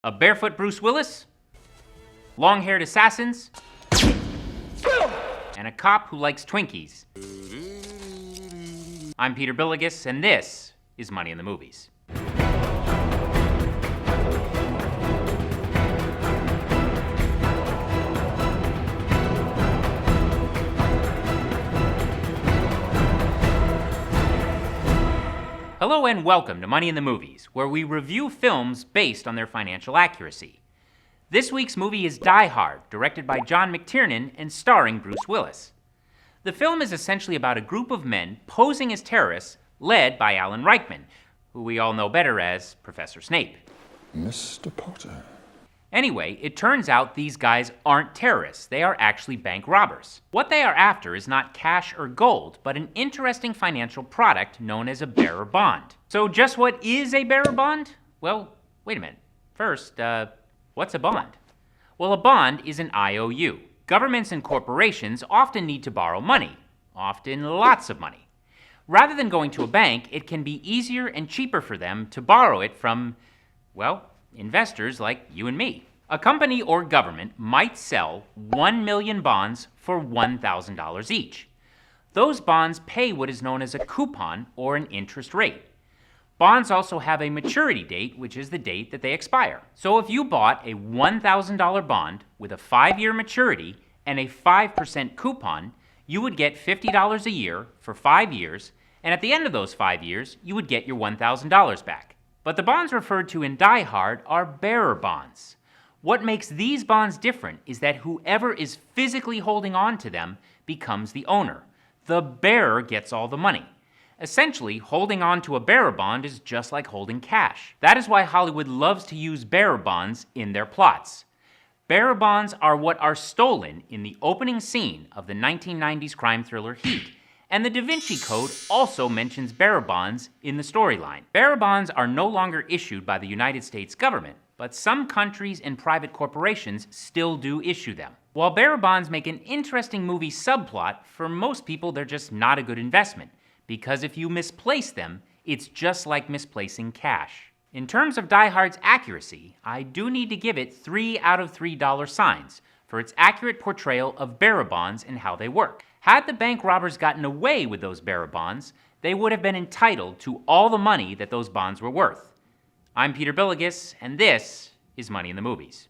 A barefoot Bruce Willis, long-haired assassins, and a cop who likes Twinkies. I'm Peter Bielagus, and this is Money in the Movies. Hello and welcome to Money in the Movies, where we review films based on their financial accuracy. This week's movie is Die Hard, directed by John McTiernan and starring Bruce Willis. The film is essentially about a group of men posing as terrorists led by Alan Rickman, who we all know better as Professor Snape. Mr. Potter. Anyway, it turns out these guys aren't terrorists. They are actually bank robbers. What they are after is not cash or gold, but an interesting financial product known as a bearer bond. So just what is a bearer bond? Well, wait a minute. First, what's a bond? Well, a bond is an IOU. Governments and corporations often need to borrow money, often lots of money. Rather than going to a bank, it can be easier and cheaper for them to borrow it from, well, investors like you and me. A company or government might sell 1 million bonds for $1,000 each. Those bonds pay what is known as a coupon or an interest rate. Bonds also have a maturity date, which is the date that they expire. So if you bought a $1,000 bond with a 5-year maturity and a 5% coupon, you would get $50 a year for 5 years, and at the end of those 5 years, you would get your $1,000 back. But the bonds referred to in Die Hard are bearer bonds. What makes these bonds different is that whoever is physically holding on to them becomes the owner. The bearer gets all the money. Essentially, holding on to a bearer bond is just like holding cash. That is why Hollywood loves to use bearer bonds in their plots. Bearer bonds are what are stolen in the opening scene of the 1990s crime thriller Heat. And the Da Vinci Code also mentions bearer bonds in the storyline. Bearer bonds are no longer issued by the United States government, but some countries and private corporations still do issue them. While bearer bonds make an interesting movie subplot, for most people they're just not a good investment, because if you misplace them, it's just like misplacing cash. In terms of Die Hard's accuracy, I do need to give it 3 out of 3 dollar signs for its accurate portrayal of bearer bonds and how they work. Had the bank robbers gotten away with those bearer bonds, they would have been entitled to all the money that those bonds were worth. I'm Peter Bielagus, and this is Money in the Movies.